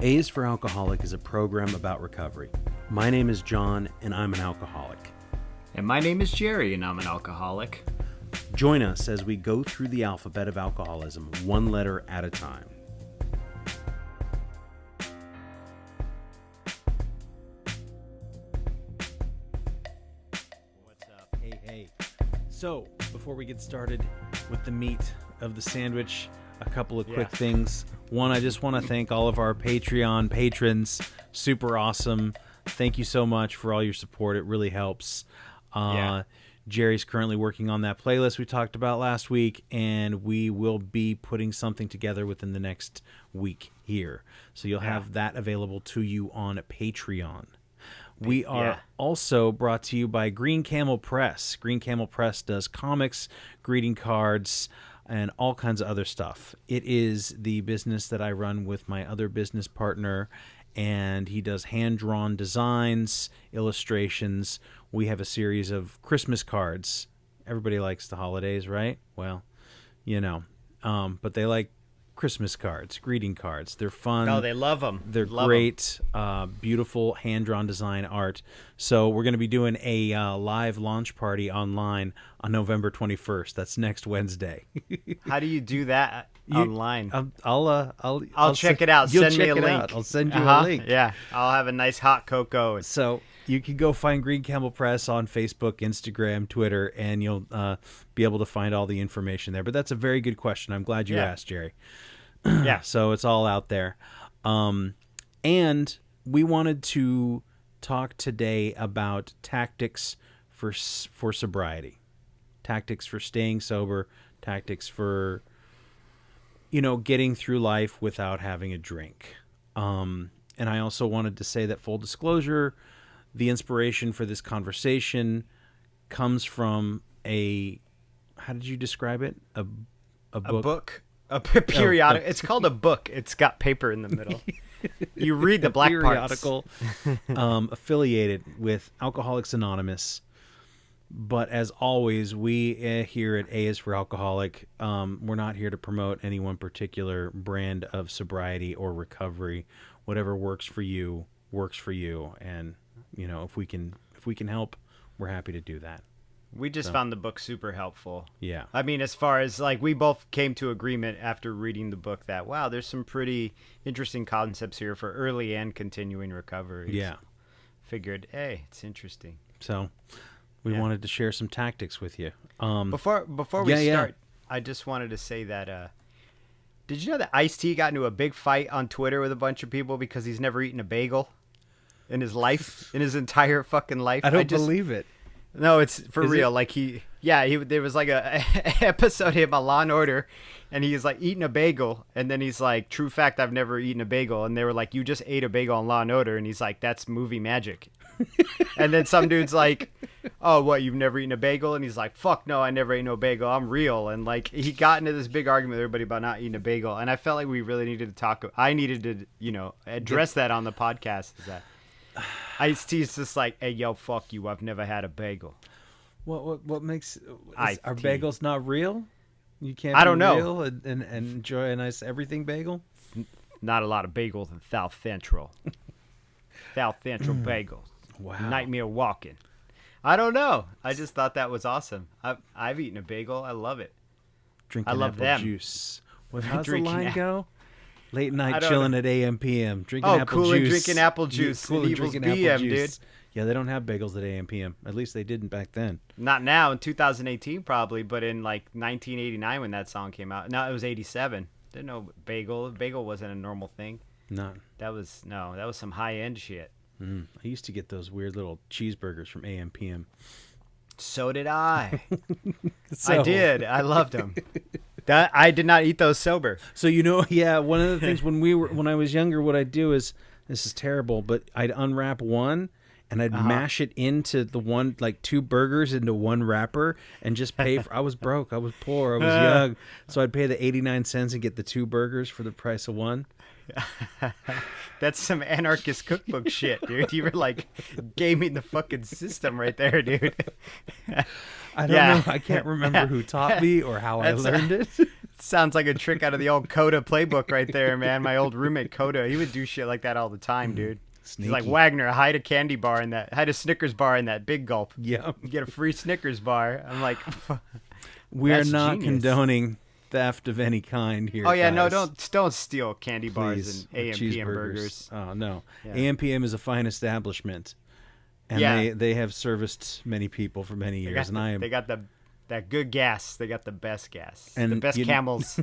A's for Alcoholic is a program about recovery. My name is John, and I'm an alcoholic. And my name is Jerry, and I'm an alcoholic. Join us as we go through the alphabet of alcoholism, one letter at a time. What's up? Hey. So, before we get started with the meat of the sandwich, a couple of quick things. One, I just want to thank all of our Patreon patrons. Super awesome. Thank you so much for all your support. It really helps. Jerry's currently working on that playlist we talked about last week, and we will be putting something together within the next week here. So you'll have that available to you on Patreon. We are also brought to you by Green Camel Press. Green Camel Press does comics, greeting cards, and all kinds of other stuff. It is the business that I run with my other business partner, and he does hand-drawn designs, illustrations. We have a series of Christmas cards. Everybody likes the holidays, right? Well, but they like Christmas cards, greeting cards. They're fun. Oh, they love them. They're great, beautiful hand-drawn design art. So we're going to be doing a live launch party online on November 21st. That's next Wednesday. How do you do that online? I'll check it out. Send me a link. I'll send you a link. Yeah, I'll have a nice hot cocoa. So you can go find Green Camel Press on Facebook, Instagram, Twitter, and you'll be able to find all the information there. But that's a very good question. I'm glad you asked, Jerry. Yeah. So it's all out there. And we wanted to talk today about tactics for sobriety, tactics for staying sober, tactics for, getting through life without having a drink. And I also wanted to say that, full disclosure, the inspiration for this conversation comes from how did you describe it? A book? A periodic. It's called a book. It's got paper in the middle. You read the black periodical affiliated with Alcoholics Anonymous. But as always, we here at A is for Alcoholic, we're not here to promote any one particular brand of sobriety or recovery. Whatever works for you, works for you. And, if we can help, we're happy to do that. We just found the book super helpful. Yeah. I mean, as far as we both came to agreement after reading the book that, wow, there's some pretty interesting concepts here for early and continuing recovery. Yeah. Figured, hey, it's interesting. So we wanted to share some tactics with you. Before we start, I just wanted to say that, did you know that Ice-T got into a big fight on Twitter with a bunch of people because he's never eaten a bagel in his life, in his entire fucking life? I don't believe it. No, it's for real. It? There was like a episode of him on Law and Order, and he's like eating a bagel, and then he's like, "True fact, I've never eaten a bagel." And they were like, "You just ate a bagel on Law and Order," and he's like, "That's movie magic." And then some dude's like, "Oh, what? You've never eaten a bagel?" And he's like, "Fuck no, I never ate no bagel. I'm real." And he got into this big argument with everybody about not eating a bagel, and I felt like we really needed to talk. I needed to, address that on the podcast. Is that Ice-T's just like, "Hey, yo, fuck you. I've never had a bagel." What makes are bagels not real? You can't. I don't know. Real and enjoy a nice everything bagel. Not a lot of bagels in South Central. South Central bagels. Wow. Nightmare walking. I don't know. I just thought that was awesome. I've eaten a bagel. I love it. Drinking I love apple them. juice. How's the Drinking line go? Late night chilling at AM PM. Drinking apple cool juice. And drinking apple juice. Cool and Evil's drinking BM, apple juice. dude. Yeah, they don't have bagels at AM PM. At least they didn't back then. Not now, in 2018 probably, but in 1989 when that song came out. No, it was 87. Didn't know bagel. Bagel wasn't a normal thing. No. That was some high-end shit. I used to get those weird little cheeseburgers from AM PM. So did I. I did. I loved them. I did not eat those sober. So one of the things when I was younger, what I'd do is, this is terrible, but I'd unwrap one and I'd mash it into the one, like 2 burgers into one wrapper, and just pay for. I was broke, I was poor, I was young, so I'd pay the 89 cents and get the 2 burgers for the price of one. That's some anarchist cookbook shit, dude. You were like gaming the fucking system right there, dude. I don't know. I can't remember who taught me or how I learned it. Sounds like a trick out of the old Coda playbook right there, man. My old roommate Coda, he would do shit like that all the time, dude. Sneaky. He's like, Wagner, hide a Snickers bar in that Big Gulp. Yeah. You get a free Snickers bar. I'm like, We're that's not genius. condoning theft of any kind here. Oh yeah, guys. no, don't steal candy bars Please. and AM/PM Cheeseburgers. burgers. Oh no, Yeah. AM/PM is a fine establishment, and Yeah. they have serviced many people for many years, and I am. They got that good gas. They got the best gas. And the best Camels.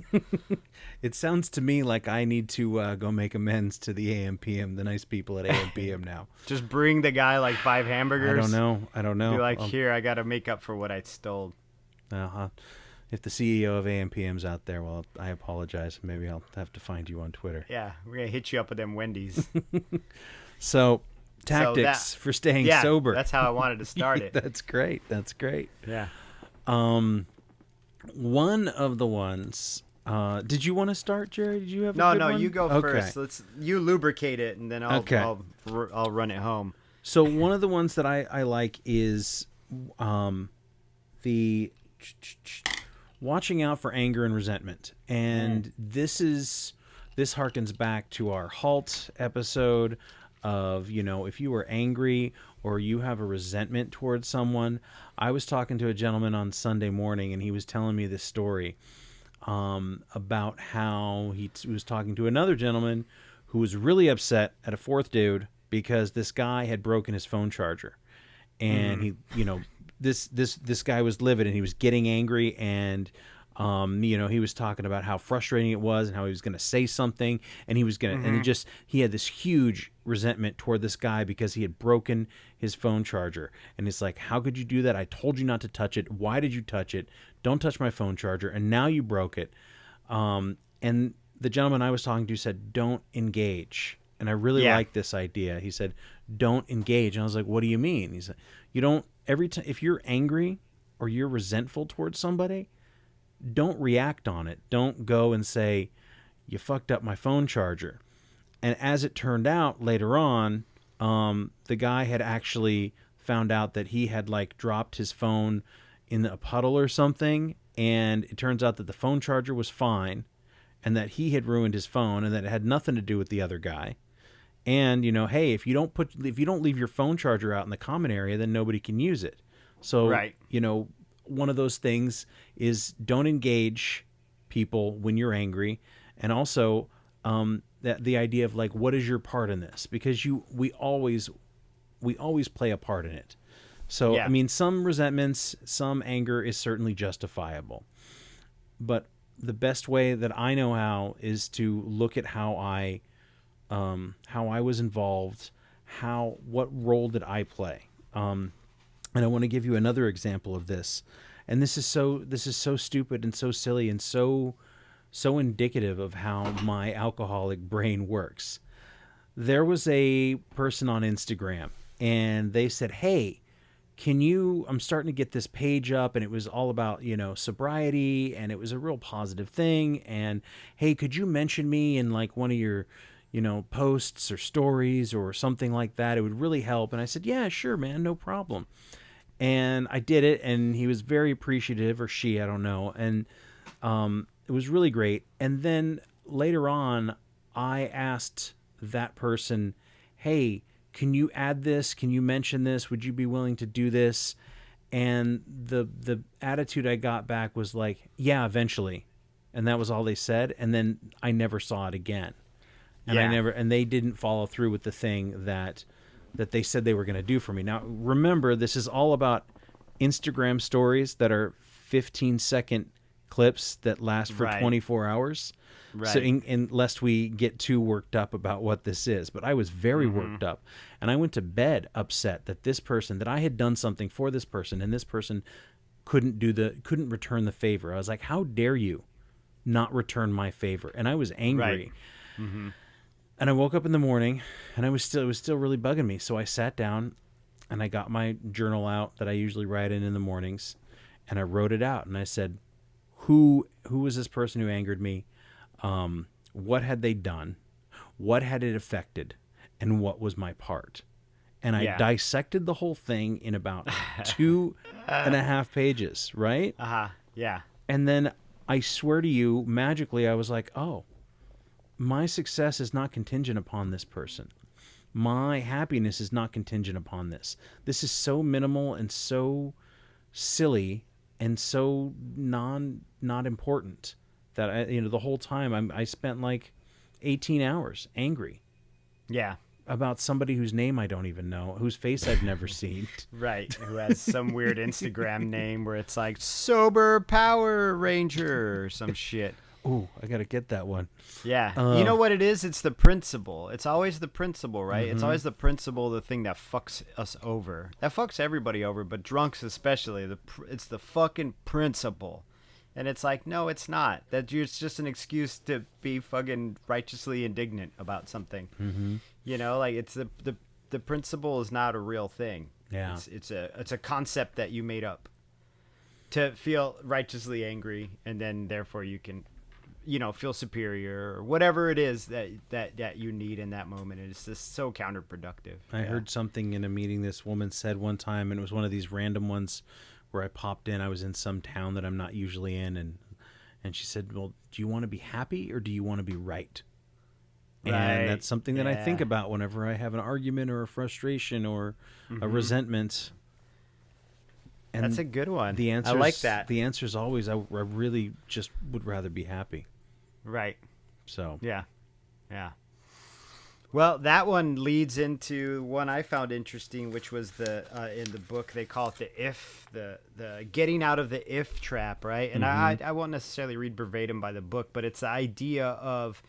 It sounds to me like I need to go make amends to the AM/PM, the nice people at AM/PM now. Just bring the guy like 5 hamburgers. I don't know. Be like, here, I got to make up for what I stole. If the CEO of AM/PM's out there, well, I apologize. Maybe I'll have to find you on Twitter. Yeah, we're going to hit you up with them Wendy's. So, tactics for staying yeah, sober. That's how I wanted to start it. That's great. Yeah. One of the ones. Did you want to start, Jerry? Did you have a good one? You go Okay. first. You lubricate it, and then I'll run it home. So one of the ones that I like is the watching out for anger and resentment. And this harkens back to our halt episode of, if you were angry or you have a resentment towards someone. I was talking to a gentleman on Sunday morning, and he was telling me this story about how he was talking to another gentleman who was really upset at a fourth dude because this guy had broken his phone charger. And he, this guy was livid, and he was getting angry, and he was talking about how frustrating it was and how he was going to say something, and he was going to, and he had this huge resentment toward this guy because he had broken his phone charger. And it's like, how could you do that? I told you not to touch it. Why did you touch it? Don't touch my phone charger. And now you broke it. And the gentleman I was talking to said, don't engage. And I really like this idea. He said, don't engage. And I was like, what do you mean? He said, you don't, every time, if you're angry or you're resentful towards somebody, don't react on it. Don't go and say, you fucked up my phone charger. And as it turned out later on, the guy had actually found out that he had dropped his phone in a puddle or something. And it turns out that the phone charger was fine and that he had ruined his phone and that it had nothing to do with the other guy. And, hey, if you don't leave your phone charger out in the common area, then nobody can use it. So, right. One of those things is don't engage people when you're angry. And also the idea of what is your part in this? Because we always play a part in it. So, yeah. I mean, some resentments, some anger is certainly justifiable. But the best way that I know how is to look at how I was involved, what role did I play? And I want to give you another example of this. And this is so stupid and so silly and so indicative of how my alcoholic brain works. There was a person on Instagram, and they said, hey, I'm starting to get this page up, and it was all about, sobriety, and it was a real positive thing. And hey, could you mention me in one of your, posts or stories or something like that? It would really help. And I said, yeah, sure, man, no problem. And I did it, and he was very appreciative, or she, I don't know. And it was really great. And then later on, I asked that person, hey, can you add this? Can you mention this? Would you be willing to do this? And the attitude I got back was like, yeah, eventually. And that was all they said. And then I never saw it again. And and they didn't follow through with the thing that they said they were going to do for me. Now, remember, this is all about Instagram stories that are 15-second clips that last for 24 hours. Right. So lest we get too worked up about what this is. But I was very worked up. And I went to bed upset that that I had done something for this person, and this person couldn't return the favor. I was like, how dare you not return my favor? And I was angry. Right. Mm-hmm. And I woke up in the morning, and it was still really bugging me. So I sat down, and I got my journal out that I usually write in the mornings, and I wrote it out. And I said, who was this person who angered me? What had they done? What had it affected? And what was my part? And I dissected the whole thing in about 2.5 pages, right? Yeah. And then I swear to you, magically, I was like, oh, my success is not contingent upon this person. My happiness is not contingent upon this. This is so minimal and so silly and so not important that the whole time I spent like 18 hours angry. Yeah. About somebody whose name I don't even know, whose face I've never seen. Right. Who has some weird Instagram name where it's like Sober Power Ranger or some shit. Ooh, I got to get that one. Yeah. You know what it is? It's the principle. It's always the principle, right? Mm-hmm. It's always the principle, the thing that fucks us over. That fucks everybody over, but drunks especially. It's the fucking principle. And it's like, no, it's not. It's just an excuse to be fucking righteously indignant about something. Mm-hmm. Like it's the principle is not a real thing. Yeah. It's a concept that you made up to feel righteously angry, and then therefore you can, feel superior or whatever it is that you need in that moment. And it's just so counterproductive. I heard something in a meeting this woman said one time, and it was one of these random ones where I popped in. I was in some town that I'm not usually in, and she said, well, do you want to be happy or do you want to be right? And that's something that I think about whenever I have an argument or a frustration or a resentment. And that's a good one. The answer, I like that. The answer is always, I really just would rather be happy. Right. So. Yeah. Well, that one leads into one I found interesting, which was in the book they call it the getting out of the if trap, right? And I won't necessarily read verbatim by the book, but it's the idea of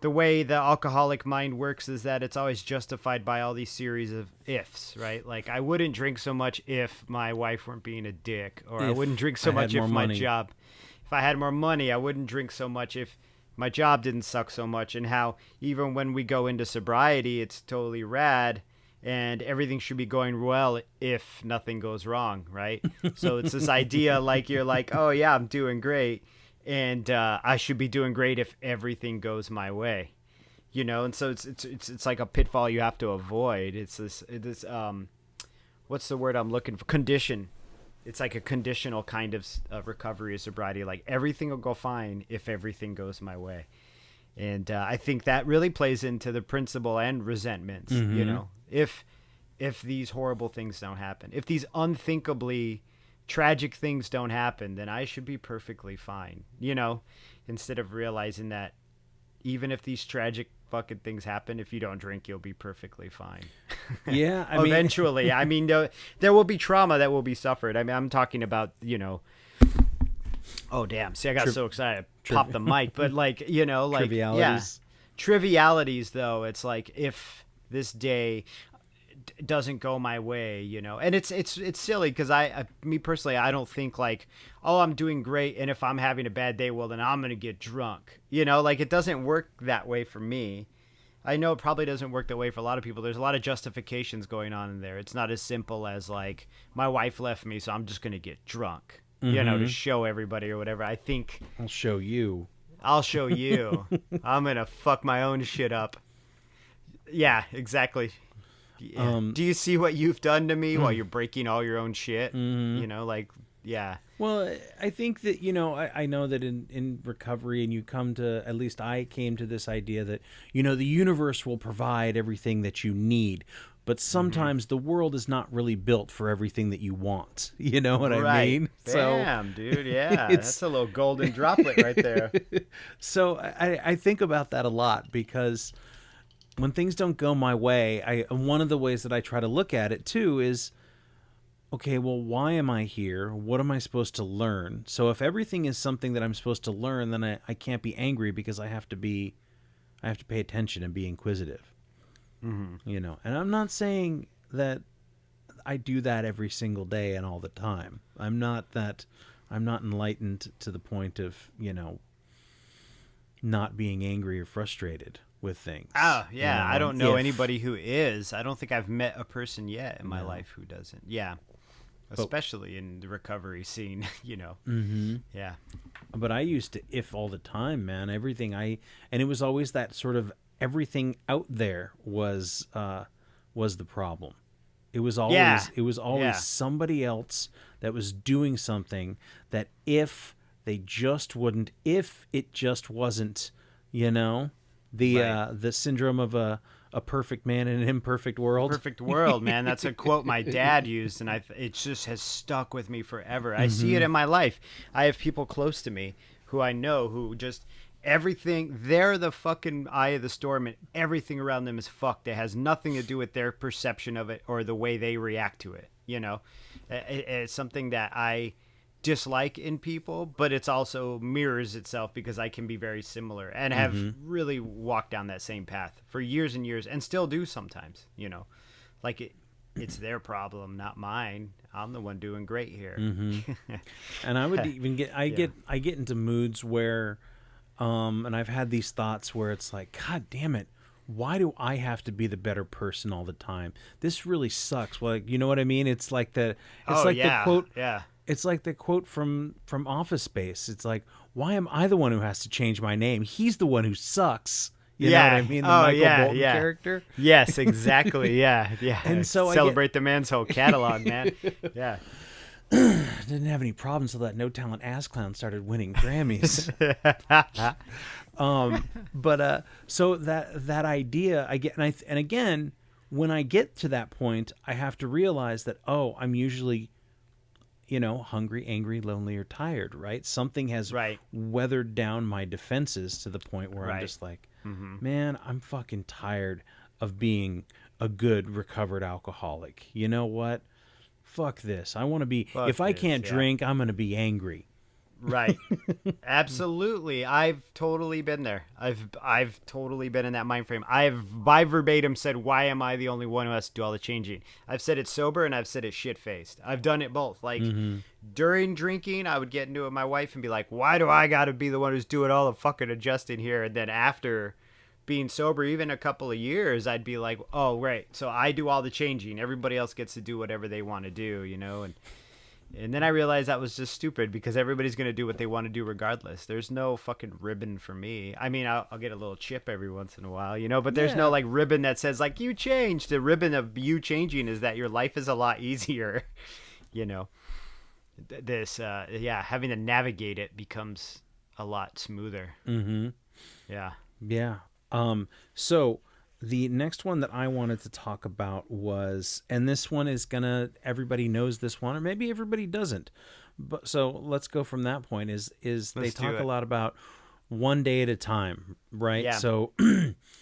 the way the alcoholic mind works is that it's always justified by all these series of ifs, right? Like, I wouldn't drink so much if my wife weren't being a dick, or I wouldn't drink so much if if I had more money, I wouldn't drink so much if my job didn't suck so much. And how even when we go into sobriety, it's totally rad and everything should be going well if nothing goes wrong, right? So it's this idea like you're like, oh yeah, I'm doing great, and I should be doing great if everything goes my way, and so it's like a pitfall you have to avoid. It's this what's the word I'm looking for? Condition. It's like a conditional kind of recovery of sobriety. Like, everything will go fine if everything goes my way. And I think that really plays into the principle and resentments, if these horrible things don't happen, if these unthinkably tragic things don't happen, then I should be perfectly fine, instead of realizing that even if these tragic fucking things happen, if you don't drink, you'll be perfectly fine. Yeah. Eventually. I mean, there will be trauma that will be suffered. I mean, I'm talking about, oh damn. See, I got so excited. Pop the mic, but like, trivialities. Trivialities though. It's like, if this day doesn't go my way, and it's silly because me personally, I don't think like, oh, I'm doing great, and if I'm having a bad day, well, then I'm gonna get drunk, like, it doesn't work that way for me. I know it probably doesn't work that way for a lot of people. There's a lot of justifications going on in there. It's not as simple as like, my wife left me, so I'm just gonna get drunk, to show everybody or whatever. I think I'll show you I'm gonna fuck my own shit up. Yeah, exactly. Yeah. Do you see what you've done to me while you're breaking all your own shit? Yeah. Well, I think that, I know that in recovery, and you come to, at least I came to this idea that, the universe will provide everything that you need. But sometimes the world is not really built for everything that you want. You know what I mean? Bam, dude. Yeah. That's a little golden droplet right there. So I think about that a lot, because when things don't go my way, one of the ways that I try to look at it too is, okay, well, why am I here? What am I supposed to learn? So if everything is something that I'm supposed to learn, then I can't be angry, because I have to pay attention and be inquisitive. And I'm not saying that I do that every single day and all the time. I'm not enlightened to the point of, not being angry or frustrated with things. Oh, yeah. I don't know anybody who is. I don't think I've met a person yet in my life who doesn't. Yeah. Especially in the recovery scene, Yeah. But I used to if all the time, man. And it was always that sort of everything out there was the problem. It was always somebody else that was doing something that if they just wouldn't, if it just wasn't, the syndrome of a perfect man in an imperfect world. Perfect world, man. That's a quote my dad used, and it just has stuck with me forever. I see it in my life. I have people close to me who I know who just everything, they're the fucking eye of the storm, and everything around them is fucked. It has nothing to do with their perception of it or the way they react to it. It's something that I dislike in people, but it's also mirrors itself because I can be very similar and have really walked down that same path for years and years and still do sometimes, like it's their problem, not mine. I'm the one doing great here. And I would even I get into moods where and I've had these thoughts where it's like, God damn it, why do I have to be the better person all the time? This really sucks. Well, you know what I mean? It's like the quote. Yeah. It's like the quote from Office Space. It's like, why am I the one who has to change my name? He's the one who sucks. You know what I mean? The Michael Bolton character. Yes, exactly. Yeah. And so celebrate the man's whole catalog, man. Yeah. Didn't have any problems until that no talent ass clown started winning Grammys. So that idea I get, and again, when I get to that point, I have to realize that I'm usually, hungry, angry, lonely, or tired. Right? Something has weathered down my defenses to the point where I'm just like, man, I'm fucking tired of being a good recovered alcoholic. You know what? Fuck this. I want to be, if I can't drink, I'm going to be angry. Right. Absolutely. I've totally been there. I've totally been in that mind frame. I've by verbatim said, why am I the only one who has to do all the changing? I've said it sober and I've said it shit-faced. I've done it both. Like during drinking, I would get into it with my wife and be like, why do I got to be the one who's doing all the fucking adjusting here? And then after being sober, even a couple of years, I'd be like, oh, right. So I do all the changing. Everybody else gets to do whatever they want to do, And then I realized that was just stupid because everybody's going to do what they want to do regardless. There's no fucking ribbon for me. I mean, I'll get a little chip every once in a while, but there's no like ribbon that says like you changed. The ribbon of you changing is that your life is a lot easier, This, having to navigate it becomes a lot smoother. Yeah. Yeah. So the next one that I wanted to talk about was, and this one is everybody knows this one, or maybe everybody doesn't. But so let's go from that point is they talk a lot about one day at a time, right? Yeah. So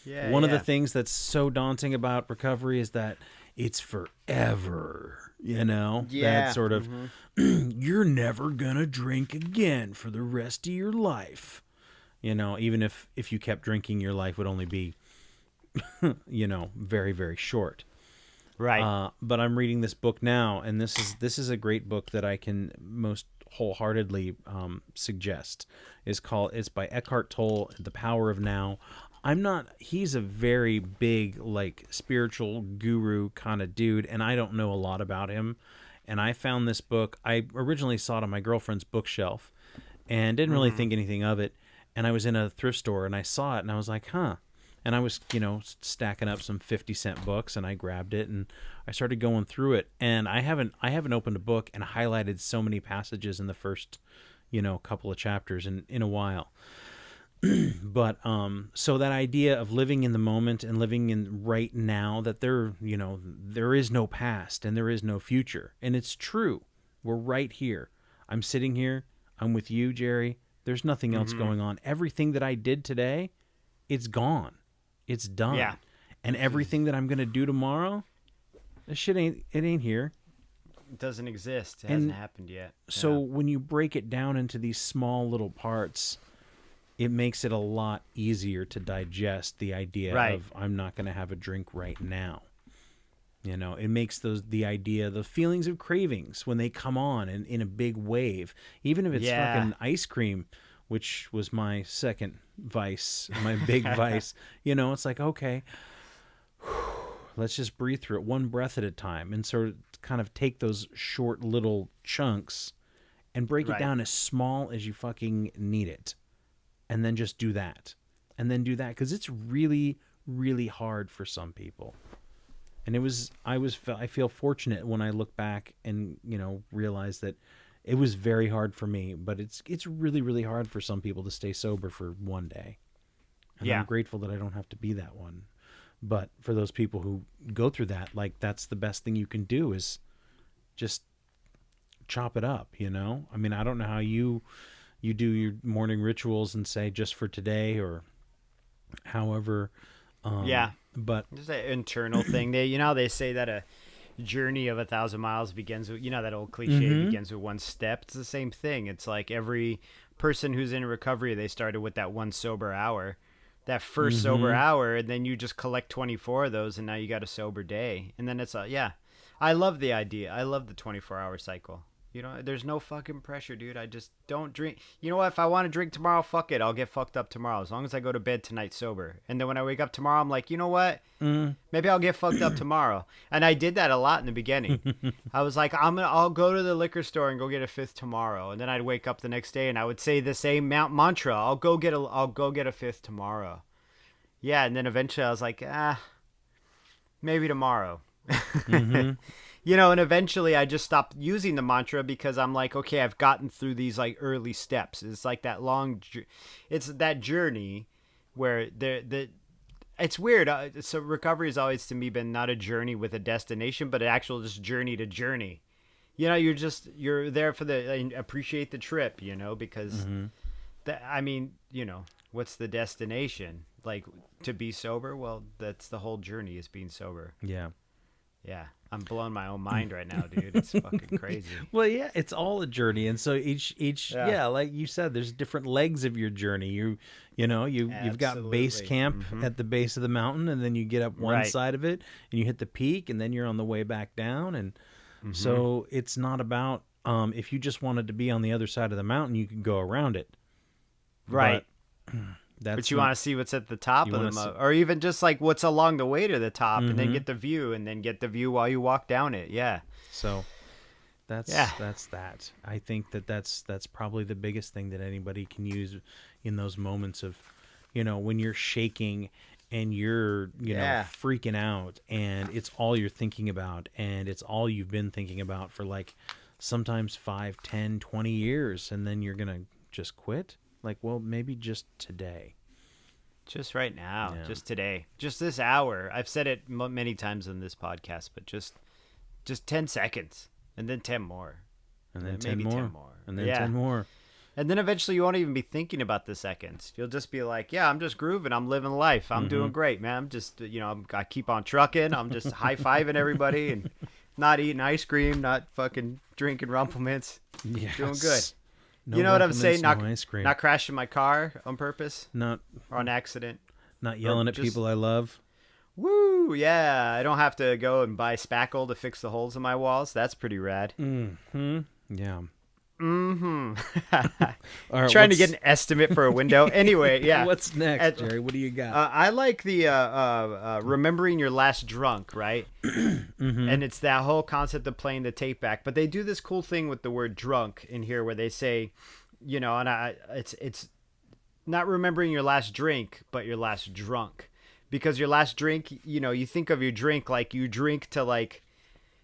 one of the things that's so daunting about recovery is that it's forever, that sort of, you're never going to drink again for the rest of your life. Even if you kept drinking, your life would only be, very, very short. Right. But I'm reading this book now, and this is a great book that I can most wholeheartedly suggest. It's by Eckhart Tolle, The Power of Now. He's a very big, like, spiritual guru kind of dude, and I don't know a lot about him. And I found this book, I originally saw it on my girlfriend's bookshelf, and didn't really think anything of it. And I was in a thrift store and I saw it and I was like, huh. And I was, stacking up some 50-cent books and I grabbed it and I started going through it. And I haven't opened a book and highlighted so many passages in the first, couple of chapters in a while. But so that idea of living in the moment and living in right now, that there is no past and there is no future. And it's true. We're right here. I'm sitting here. I'm with you, Jerry. There's nothing else going on. Everything that I did today, it's gone. It's done. Yeah. And everything that I'm going to do tomorrow, this shit ain't here. It doesn't exist. It hasn't happened yet. So when you break it down into these small little parts, it makes it a lot easier to digest the idea of I'm not going to have a drink right now. It makes the feelings of cravings when they come on in a big wave, even if it's fucking ice cream, which was my second vice, my big vice, it's like, okay, let's just breathe through it one breath at a time and sort of kind of take those short little chunks and break it down as small as you fucking need it. And then just do that. And then do that. 'Cause it's really, really hard for some people. And I feel fortunate when I look back and, realize that it was very hard for me, but it's really, really hard for some people to stay sober for one day. And I'm grateful that I don't have to be that one. But for those people who go through that, like, that's the best thing you can do is just chop it up, you know? I mean, I don't know how you do your morning rituals and say just for today or however. But it's an internal thing. They say that a journey of 1,000 miles begins with, that old cliche, begins with one step. It's the same thing. It's like every person who's in recovery, they started with that one sober hour, that first sober hour, and then you just collect 24 of those, and now you got a sober day. And then it's I love the idea. I love the 24-hour cycle. There's no fucking pressure, dude. I just don't drink. You know what? If I want to drink tomorrow, fuck it. I'll get fucked up tomorrow, as long as I go to bed tonight sober. And then when I wake up tomorrow, I'm like, you know what? Maybe I'll get fucked up tomorrow. And I did that a lot in the beginning. I was like, I'll go to the liquor store and go get a fifth tomorrow. And then I'd wake up the next day and I would say the same mantra. I'll go get a fifth tomorrow. Yeah. And then eventually I was like, maybe tomorrow. And eventually I just stopped using the mantra because I'm like, okay, I've gotten through these like early steps. It's like that it's that journey where it's weird. So recovery has always to me been not a journey with a destination, but an actual just journey to journey. You're there for appreciate the trip, because what's the destination? Like, to be sober? Well, that's the whole journey, is being sober. Yeah. Yeah, I'm blowing my own mind right now, dude. It's fucking crazy. Well, yeah, it's all a journey, and so each like you said, there's different legs of your journey. You've got base camp at the base of the mountain, and then you get up one side of it, and you hit the peak, and then you're on the way back down, and so it's not about if you just wanted to be on the other side of the mountain, you can go around it, right? But you want to see what's at the top of the mountain, or even just like what's along the way to the top, and then get the view, and then get the view while you walk down it. Yeah. So that's that. I think that's probably the biggest thing that anybody can use in those moments of, when you're shaking and you're, freaking out, and it's all you're thinking about, and it's all you've been thinking about for like sometimes 5, 10, 20 years, and then you're going to just quit. Like, well, maybe just today. Just right now. Yeah. Just today. Just this hour. I've said it many times in this podcast, but just 10 seconds. And then 10 more. And then 10 more. 10 more. And then 10 more. And then eventually you won't even be thinking about the seconds. You'll just be like, yeah, I'm just grooving. I'm living life. I'm doing great, man. I'm just, I keep on trucking. I'm just high-fiving everybody and not eating ice cream, not fucking drinking Rumplemint's. Yes. Doing good. No, you know what I'm saying? No not crashing my car on purpose. Not or on accident. Not yelling at people I love. Woo! Yeah, I don't have to go and buy spackle to fix the holes in my walls. That's pretty rad. Yeah. Right, trying to get an estimate for a window. Anyway, yeah. What's next, Jerry? What do you got? I like the remembering your last drunk, right? And it's that whole concept of playing the tape back. But they do this cool thing with the word drunk in here, where they say, and it's not remembering your last drink, but your last drunk, because your last drink, you think of your drink like you drink to like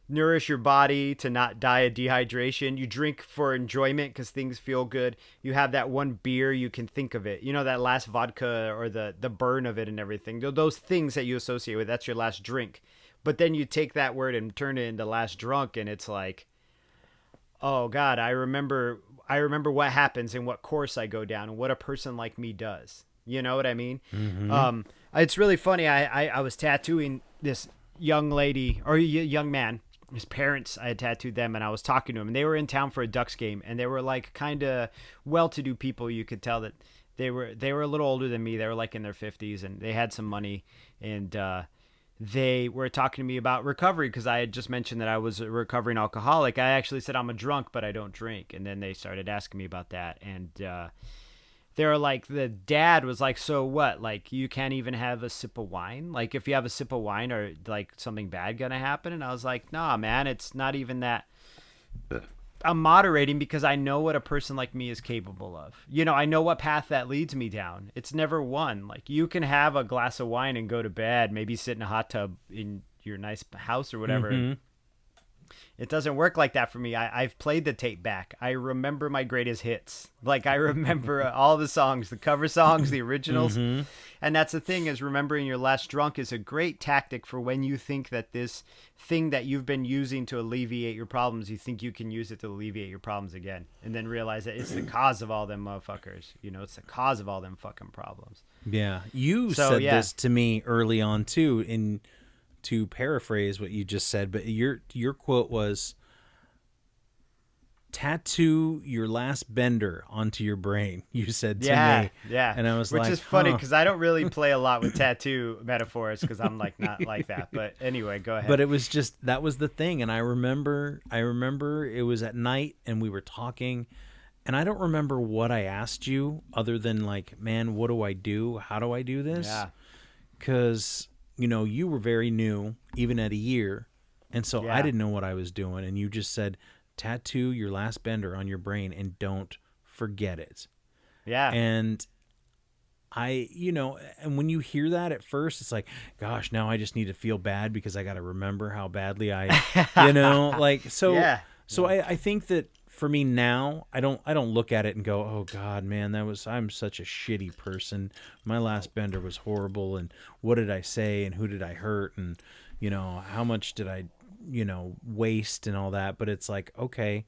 nourish your body, to not die of dehydration. You drink for enjoyment because things feel good. You have that one beer, you can think of it, that last vodka or the burn of it and everything, those things that you associate with, that's your last drink. But then you take that word and turn it into last drunk, and it's like, oh God, I remember what happens and what course I go down and what a person like me does. You know what I mean? It's really funny. I was tattooing this young lady or young man. His parents, I had tattooed them, and I was talking to him, and they were in town for a Ducks game, and they were like kind of well-to-do people. You could tell that they were a little older than me. They were like in their 50s, and they had some money, and they were talking to me about recovery, because I had just mentioned that I was a recovering alcoholic. I actually said I'm a drunk, but I don't drink, and then they started asking me about that, and they were like, the dad was like, so what? Like, you can't even have a sip of wine? Like, if you have a sip of wine, or like something bad gonna happen? And I was like, nah, man, it's not even that. I'm moderating because I know what a person like me is capable of. I know what path that leads me down. It's never one. Like, you can have a glass of wine and go to bed, maybe sit in a hot tub in your nice house or whatever. It doesn't work like that for me. I've played the tape back. I remember my greatest hits. Like I remember all the songs, the cover songs, the originals. And that's the thing, is remembering your last drunk is a great tactic for when you think that this thing that you've been using to alleviate your problems, you think you can use it to alleviate your problems again. And then realize that it's the cause of all them motherfuckers. You know, it's the cause of all them fucking problems. Yeah. You said this to me early on too, to paraphrase what you just said, but your quote was, tattoo your last bender onto your brain. You said to me. Yeah. And I was like, which is funny because I don't really play a lot with tattoo metaphors because I'm like not like that. But anyway, go ahead. But it was just, that was the thing. And I remember it was at night and we were talking, and I don't remember what I asked you other than like, man, what do I do? How do I do this? Yeah. Because, you know, you were very new, even at a year. And so I didn't know what I was doing. And you just said, tattoo your last bender on your brain and don't forget it. Yeah. And and when you hear that at first, it's like, gosh, now I just need to feel bad because I got to remember how badly I, I think that for me now, I don't look at it and go, oh God, man, I'm such a shitty person. My last bender was horrible. And what did I say? And who did I hurt? And, you know, how much did I, waste and all that? But it's like, okay.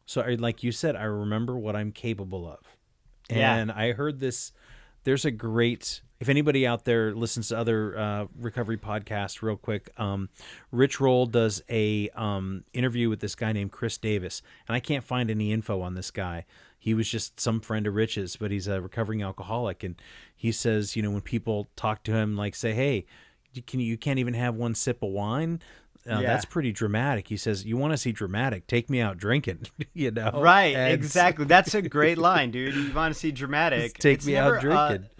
So like you said, I remember what I'm capable of. And I heard this, there's a great, if anybody out there listens to other recovery podcasts real quick, Rich Roll does a interview with this guy named Chris Davis. And I can't find any info on this guy. He was just some friend of Rich's, but he's a recovering alcoholic. And he says, when people talk to him, like say, hey, you can't even have one sip of wine. That's pretty dramatic. He says, you want to see dramatic, take me out drinking, Right, exactly. That's a great line, dude. You want to see dramatic. Take me out drinking.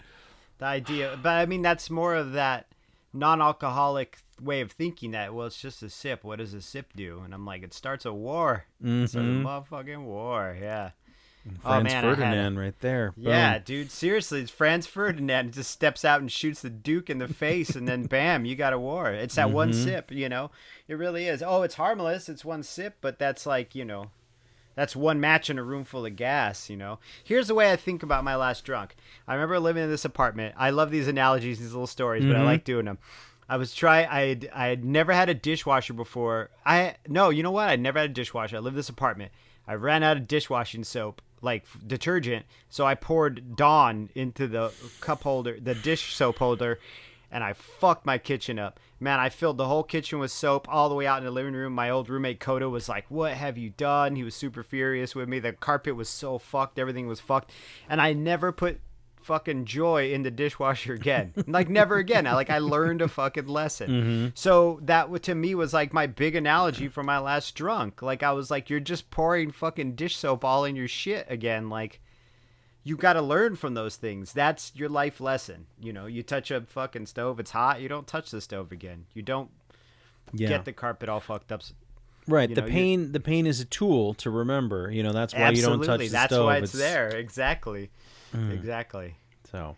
The idea, but I mean, that's more of that non-alcoholic way of thinking that, well, it's just a sip. What does a sip do? And I'm like, it starts a war. It's a motherfucking war, yeah. Franz Ferdinand right there. Boom. Yeah, dude, seriously, it's Franz Ferdinand just steps out and shoots the Duke in the face, and then bam, you got a war. It's that one sip, It really is. Oh, it's harmless. It's one sip, but that's like, that's one match in a room full of gas, Here's the way I think about my last drunk. I remember living in this apartment. I love these analogies, these little stories, but I like doing them. I had never had a dishwasher before. You know what? I never had a dishwasher. I lived in this apartment. I ran out of dishwashing soap, like detergent, so I poured Dawn into the cup holder, the dish soap holder, and I fucked my kitchen up. Man, I filled the whole kitchen with soap all the way out in the living room. My old roommate Koda was like, what have you done? He was super furious with me. The carpet was so fucked. Everything was fucked. And I never put fucking joy in the dishwasher again. Like never again. I learned a fucking lesson. So that to me was like my big analogy for my last drunk. Like I was like, you're just pouring fucking dish soap all in your shit again. Like you got to learn from those things. That's your life lesson. You touch a fucking stove, it's hot. You don't touch the stove again. You don't get the carpet all fucked up. Right. The pain is a tool to remember. That's why you don't touch the That's stove. Why it's there. Exactly. Exactly. So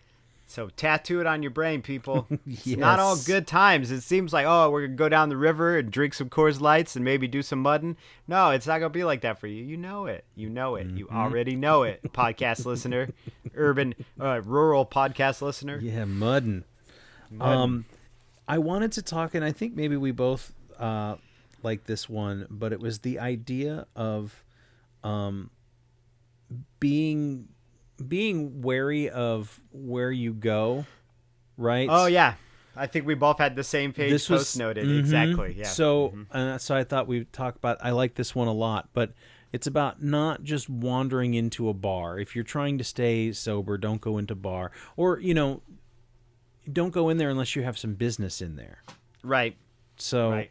tattoo it on your brain, people. It's not all good times. It seems like, oh, we're going to go down the river and drink some Coors Lights and maybe do some mudding. No, it's not going to be like that for you. You know it. You already know it, podcast listener, rural podcast listener. Yeah, mudding. I wanted to talk, and I think maybe we both like this one, but it was the idea of being wary of where you go, right? Oh yeah, I think we both had the same page post noted. Exactly. Yeah. So so I thought we'd talk about. I like this one a lot, but it's about not just wandering into a bar. If you're trying to stay sober, don't go into bar, or don't go in there unless you have some business in there. Right. So,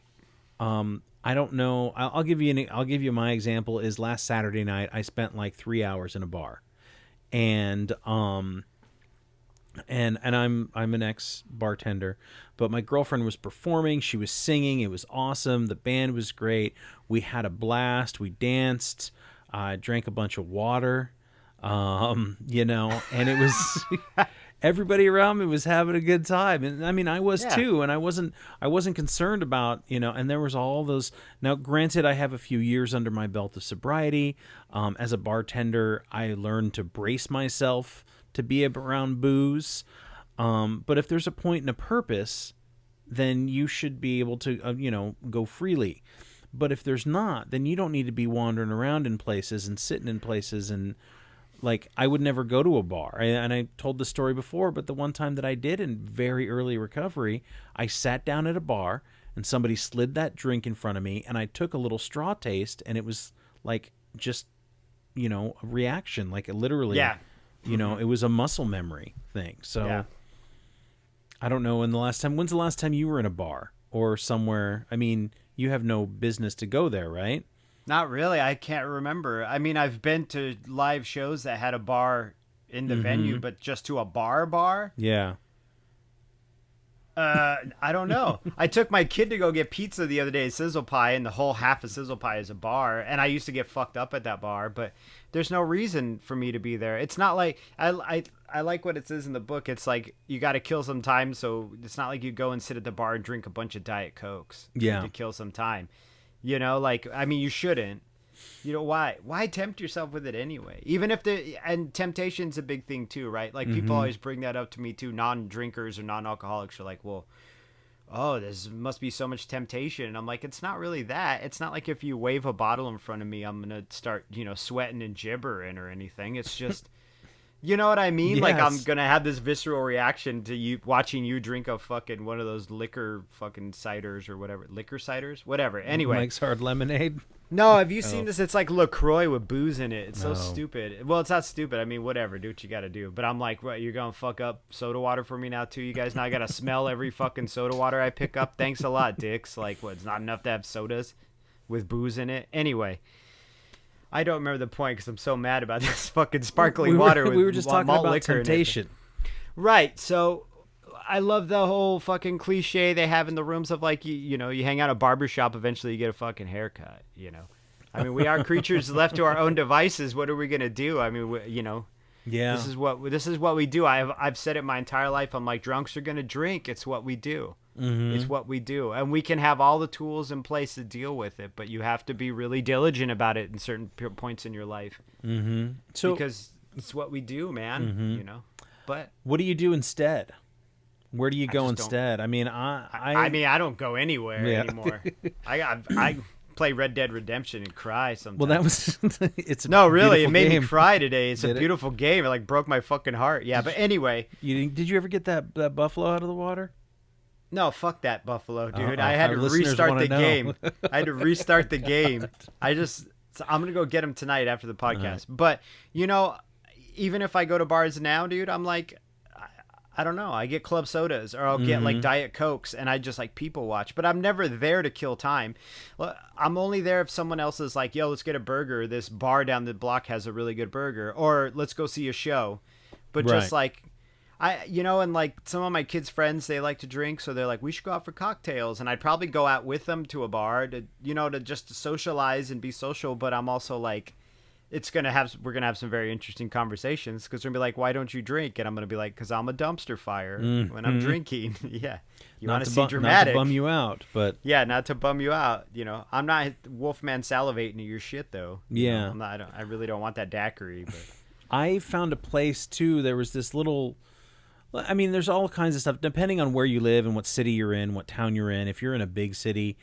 I don't know. I'll give you my example. Is last Saturday night I spent like 3 hours in a bar. And I'm an ex bartender, but my girlfriend was performing. She was singing. It was awesome. The band was great. We had a blast. We danced. I drank a bunch of water. And it was everybody around me was having a good time, and I mean, I was Yeah. too, and I wasn't concerned about, and there was all those. Now, granted, I have a few years under my belt of sobriety. As a bartender, I learned to brace myself to be around booze. But if there's a point and a purpose, then you should be able to, go freely. But if there's not, then you don't need to be wandering around in places and sitting in places. And like, I would never go to a bar. And I told the story before, but the one time that I did in very early recovery, I sat down at a bar and somebody slid that drink in front of me, and I took a little straw taste, and it was like just, a reaction, like literally, Yeah. It was a muscle memory thing. So Yeah. I don't know when's the last time you were in a bar or somewhere? I mean, you have no business to go there, right? Not really. I can't remember. I mean, I've been to live shows that had a bar in the venue, but just to a bar? Yeah. I don't know. I took my kid to go get pizza the other day at Sizzle Pie, and the whole half of Sizzle Pie is a bar, and I used to get fucked up at that bar, but there's no reason for me to be there. It's not like I like what it says in the book. It's like you got to kill some time, so it's not like you go and sit at the bar and drink a bunch of Diet Cokes Yeah. to kill some time. Like, I mean, you shouldn't. Why tempt yourself with it anyway? Even if and temptation's a big thing too, right? Like, people always bring that up to me too. Non-drinkers or non-alcoholics are like, well, oh, there must be so much temptation. And I'm like, it's not really that. It's not like if you wave a bottle in front of me, I'm going to start, sweating and gibbering or anything. It's just, you know what I mean? Yes. Like, I'm going to have this visceral reaction to you watching you drink a fucking one of those liquor fucking ciders or whatever. Liquor ciders? Whatever. Anyway. Mike's Hard Lemonade. No, have you seen this? It's like LaCroix with booze in it. It's so No. stupid. Well, it's not stupid. I mean, whatever. Do what you got to do. But I'm like, what? You're going to fuck up soda water for me now, too, you guys? Now I got to smell every fucking soda water I pick up? Thanks a lot, dicks. Like, what? It's not enough to have sodas with booze in it? Anyway, I don't remember the point because I'm so mad about this fucking sparkling water with we were just talking malt about liquor in it. temptation. Right. So I love the whole fucking cliche they have in the rooms of like, you hang out at a barbershop, eventually you get a fucking haircut, I mean, we are creatures left to our own devices. What are we going to do? I mean, Yeah. this is what we do. I've said it my entire life. I'm like, drunks are going to drink. It's what we do. It's what we do. And we can have all the tools in place to deal with it, but you have to be really diligent about it in certain points in your life. So, Because it's what we do, man, But what do you do instead? Where do you go just don't- instead? I mean, I don't go anywhere Yeah. anymore. I play Red Dead Redemption and cry sometimes. well, that was it's a No, really, it beautiful made game. me cry today. It's Did a it? beautiful game. It like broke my fucking heart. Yeah, but anyway, Did you ever get that buffalo out of the water? no, fuck that buffalo, dude. Uh-oh. I had Our to listeners restart wanna the know. game. I had to restart the game. So I'm gonna go get him tonight after the podcast. But even if I go to bars now, dude, I'm like, I don't know. I get club sodas or I'll get like Diet Cokes and I just like people watch, but I'm never there to kill time. Well, I'm only there if someone else is like, yo, let's get a burger. This bar down the block has a really good burger, or let's go see a show. But just Right. like, and like some of my kids' friends, they like to drink. So they're like, we should go out for cocktails. And I'd probably go out with them to a bar to just socialize and be social. But I'm also like, we're gonna have some very interesting conversations because they're gonna be like, why don't you drink? And I'm gonna be like, because I'm a dumpster fire when I'm drinking. Yeah, you want to see dramatic? Not to bum you out, but Yeah, not to bum you out. I'm not Wolfman salivating to your shit though. Yeah. I'm not. I really don't want that daiquiri. But I found a place too. There was this little. I mean, there's all kinds of stuff depending on where you live and what city you're in, what town you're in. If you're in a big city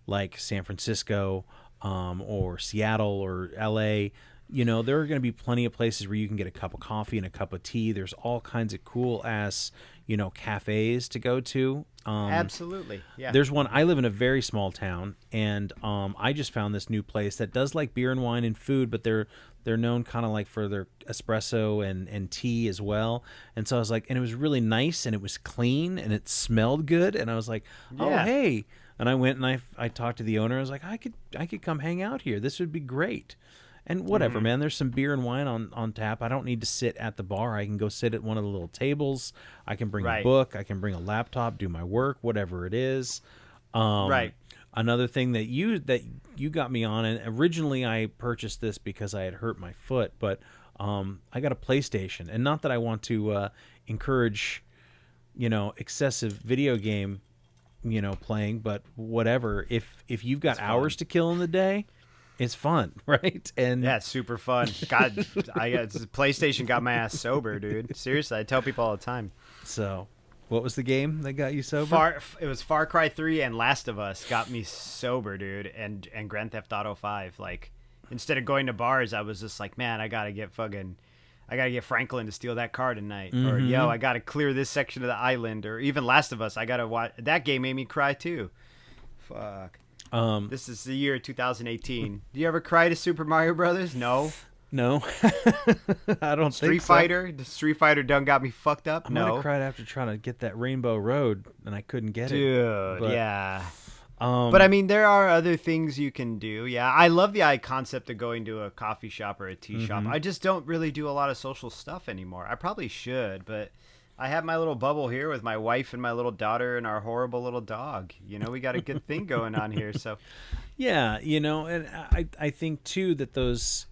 like San Francisco or Seattle or LA, there are going to be plenty of places where you can get a cup of coffee and a cup of tea. There's all kinds of cool ass, cafes to go to. absolutely, yeah. There's one. I live in a very small town, and I just found this new place that does like beer and wine and food, but they're known kind of like for their espresso and tea as well. And so I was like, and it was really nice, and it was clean, and it smelled good, and I was like, oh Yeah. hey. And I went and I talked to the owner. I was like, I could come hang out here. This would be great. And whatever, man. There's some beer and wine on tap. I don't need to sit at the bar. I can go sit at one of the little tables. I can bring a Right. book. I can bring a laptop, do my work, whatever it is. Right. Another thing that you got me on, and originally I purchased this because I had hurt my foot, but I got a PlayStation, and not that I want to encourage, excessive video game, playing, but whatever. If you've got hours to kill in the day, it's fun, right? And yeah, it's super fun. God, PlayStation got my ass sober, dude. Seriously, I tell people all the time. So, what was the game that got you sober? It was Far Cry 3 and Last of Us got me sober, dude, and Grand Theft Auto 5. Like, instead of going to bars, I was just like, man, I gotta get Franklin to steal that car tonight, or yo, I gotta clear this section of the island, or even Last of Us, I gotta watch. That game made me cry too. Fuck. This is the year 2018. Do you ever cry to Super Mario Brothers? No. I don't think so. The Street Fighter done got me fucked up. I might have cried after trying to get that Rainbow Road and I couldn't get it. Dude, yeah. But I mean, there are other things you can do. Yeah, I love the concept of going to a coffee shop or a tea shop. I just don't really do a lot of social stuff anymore. I probably should, but I have my little bubble here with my wife and my little daughter and our horrible little dog. We got a good thing going on here. So, yeah, and I think too that those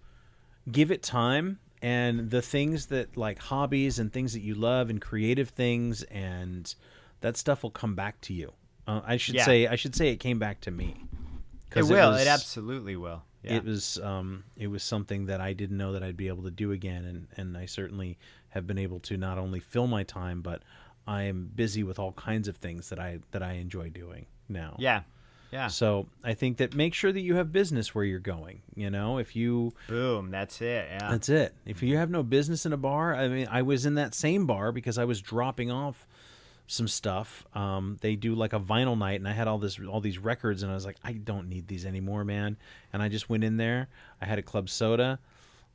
give it time, and the things that like hobbies and things that you love and creative things, and that stuff will come back to you. I should say it came back to me. It will. It absolutely will. Yeah. It was something that I didn't know that I'd be able to do again, and I certainly have been able to not only fill my time, but I am busy with all kinds of things that I enjoy doing now. Yeah. So I think that make sure that you have business where you're going. If you boom, that's it. Yeah, that's it. If you have no business in a bar, I mean, I was in that same bar because I was dropping off some stuff. They do like a vinyl night, and I had all these records, and I was like, I don't need these anymore, man. And I just went in there. I had a club soda.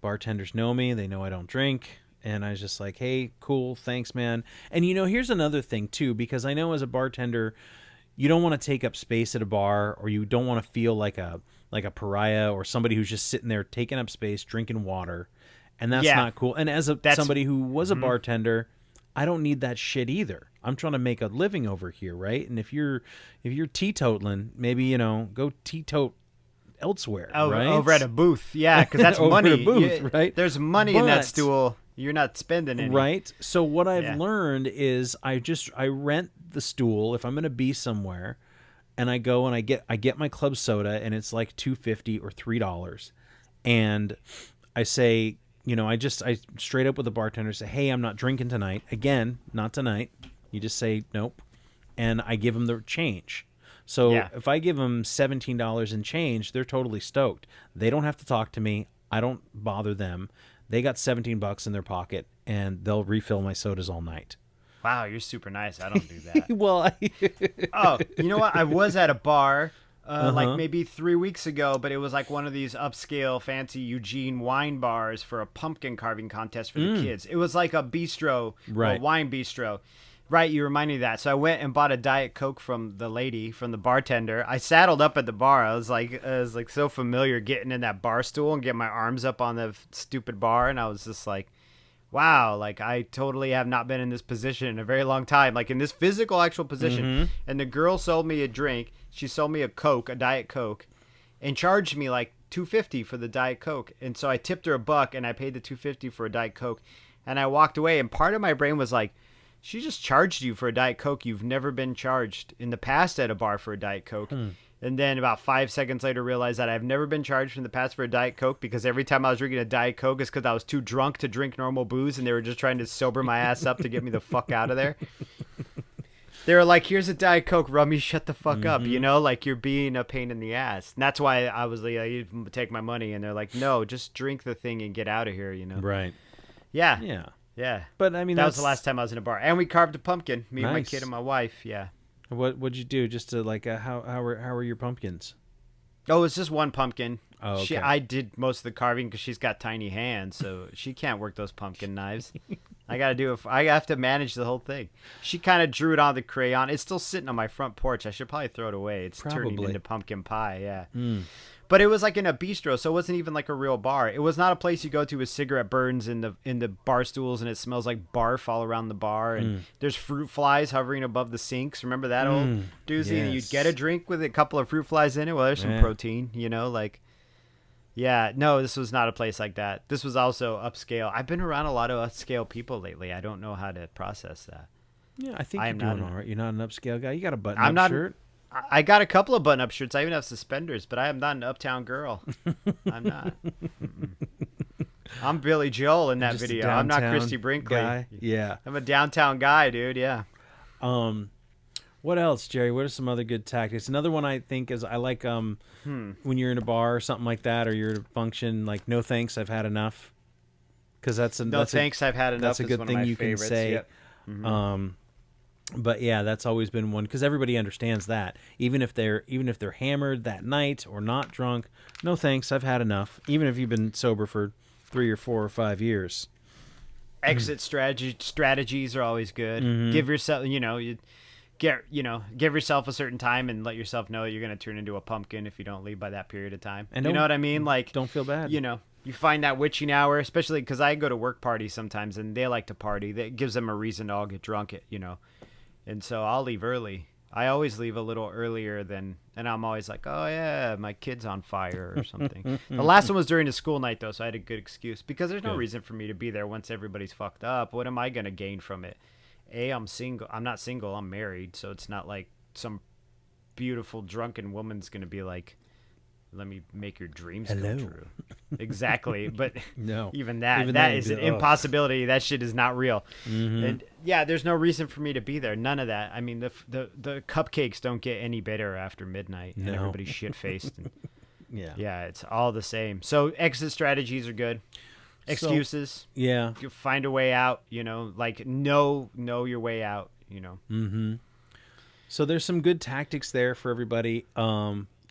Bartenders know me; they know I don't drink. And I was just like, hey, cool, thanks, man. And here's another thing too, because I know as a bartender, you don't want to take up space at a bar, or you don't want to feel like a pariah or somebody who's just sitting there taking up space, drinking water, and that's not cool. And as somebody who was a bartender, I don't need that shit either. I'm trying to make a living over here, right? And if you're teetotaling, maybe go teetote elsewhere, right? Over at a booth, yeah, because that's money. At a booth, right? There's money in that stool. You're not spending any. Right. So what I've learned is I rent the stool if I'm going to be somewhere, and I go and I get my club soda, and it's like $2.50 or $3, and I say, I straight up with the bartender say, hey, I'm not drinking tonight. Again, not tonight. You just say nope, and I give them the change. So if I give them $17 in change, they're totally stoked. They don't have to talk to me. I don't bother them. They got $17 in their pocket, and they'll refill my sodas all night. Wow, you're super nice. I don't do that. Well, oh, you know what? I was at a bar like maybe 3 weeks ago, but it was like one of these upscale, fancy Eugene wine bars for a pumpkin carving contest for the kids. It was like a bistro, a wine bistro. Right, you remind me of that. So I went and bought a Diet Coke from the bartender. I saddled up at the bar. I was like so familiar getting in that bar stool and getting my arms up on the stupid bar, and I was just like, wow, like I totally have not been in this position in a very long time, like in this physical actual position. And the girl sold me a drink. She sold me a Coke, a Diet Coke, and charged me like $2.50 for the Diet Coke. And so I tipped her $1 and I paid the $2.50 for a Diet Coke, and I walked away, and part of my brain was like, she just charged you for a Diet Coke. You've never been charged in the past at a bar for a Diet Coke. And then about 5 seconds later, realized that I've never been charged in the past for a Diet Coke, because every time I was drinking a Diet Coke, it's because I was too drunk to drink normal booze, and they were just trying to sober my ass up to get me the fuck out of there. They were like, here's a Diet Coke, Rummy, shut the fuck up, like you're being a pain in the ass. And that's why I was like, you take my money, and they're like, no, just drink the thing and get out of here, Right. Yeah. Yeah. But I mean, that was the last time I was in a bar. And we carved a pumpkin, me and my kid and my wife. Yeah. What'd you do? Just to like, how were your pumpkins? Oh, it's just one pumpkin. Oh, okay. I did most of the carving because she's got tiny hands, so she can't work those pumpkin knives. I have to manage the whole thing. She kind of drew it on the crayon. It's still sitting on my front porch. I should probably throw it away. It's turning into pumpkin pie. Yeah. But it was like in a bistro, so it wasn't even like a real bar. It was not a place you go to with cigarette burns in the bar stools, and it smells like barf all around the bar, and there's fruit flies hovering above the sinks. Remember that old doozy? Yes. And you'd get a drink with a couple of fruit flies in it. Well, there's some protein, like. Yeah, no, this was not a place like that. This was also upscale. I've been around a lot of upscale people lately. I don't know how to process that. Yeah, I think I you're am doing not all right. You're not an upscale guy. You got a I'm button-up not. shirt. I got a couple of button-up shirts. I even have suspenders, but I am not an uptown girl. I'm not. I'm Billy Joel in that Just a video. I'm not downtown Christy Brinkley. guy. Yeah. I'm a downtown guy, dude. Yeah. What else, Jerry? What are some other good tactics? Another one I think is I like when you're in a bar or something like that, or you're at a function, like no thanks, I've had enough. Because I've had enough. That's a is good one of thing my you favorites. can say. Yep. Mm-hmm. But yeah, that's always been one because everybody understands that. Even if they're hammered that night or not drunk, no thanks, I've had enough. Even if you've been sober for 3 or 4 or 5 years. Exit strategies are always good. Mm-hmm. Give yourself, give yourself a certain time and let yourself know you're going to turn into a pumpkin if you don't leave by that period of time. And you know what I mean? Like, don't feel bad. You find that witching hour, especially because I go to work parties sometimes and they like to party. That gives them a reason to all get drunk, And so I'll leave early. I always leave a little earlier and I'm always like, oh yeah, my kid's on fire or something. The last one was during the school night though, so I had a good excuse because there's no reason for me to be there once everybody's fucked up. What am I going to gain from it? I'm single. I'm not single. I'm married. So it's not like some beautiful drunken woman's going to be like, let me make your dreams come true. Exactly. But no, even that is an impossibility. That shit is not real. Mm-hmm. And yeah, there's no reason for me to be there. None of that. I mean, the cupcakes don't get any better after midnight and everybody's shit faced. Yeah, it's all the same. So exit strategies are good. Excuses. So, yeah. You find a way out, like know your way out, Mm-hmm. So there's some good tactics there for everybody.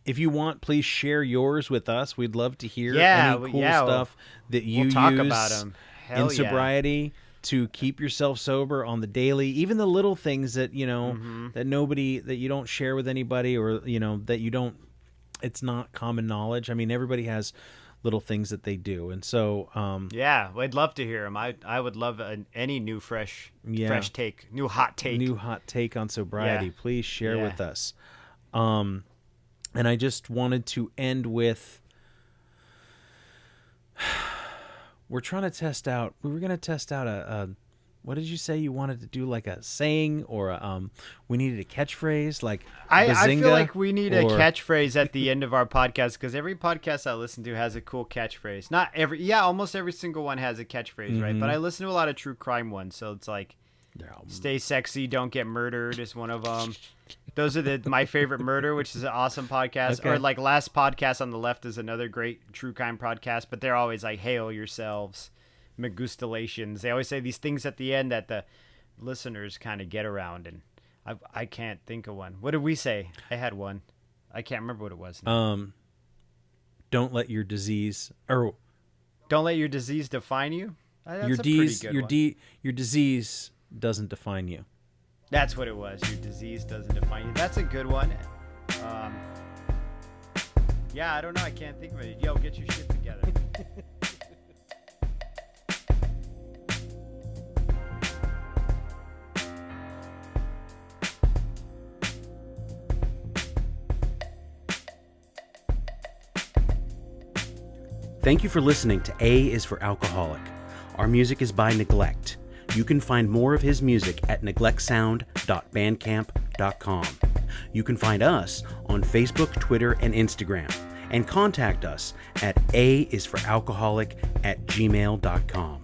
If you want, please share yours with us. We'd love to hear any cool stuff that you use about them. in sobriety to keep yourself sober on the daily. Even the little things that, that you don't share with anybody or, that you don't, it's not common knowledge. I mean, everybody has little things that they do. And so, I'd love to hear them. I would love any new fresh take, new hot take on sobriety. Yeah. Please share with us. And I just wanted to end with, we were going to test out a what did you say you wanted to do, like a saying or we needed a catchphrase, like I feel like we need a catchphrase at the end of our podcast because every podcast I listen to has a cool catchphrase. Not every, almost every single one has a catchphrase, right? But I listen to a lot of true crime ones, so it's like, stay sexy, don't get murdered is one of them. Those are My Favorite Murder, which is an awesome podcast. Okay. Or like Last Podcast on the Left is another great true crime podcast, but they're always like, hail yourselves, megustalations. They always say these things at the end that the listeners kind of get around, and I can't think of one. What did we say? I had one. I can't remember what it was. Don't let your disease define you. That's your disease doesn't define you. That's what it was. Your disease doesn't define you. That's a good one. I don't know. I can't think of it. Yo, get your shit together. Thank you for listening to A is for Alcoholic. Our music is by Neglect. You can find more of his music at neglectsound.bandcamp.com. You can find us on Facebook, Twitter, and Instagram, and contact us at aisforalcoholic@gmail.com.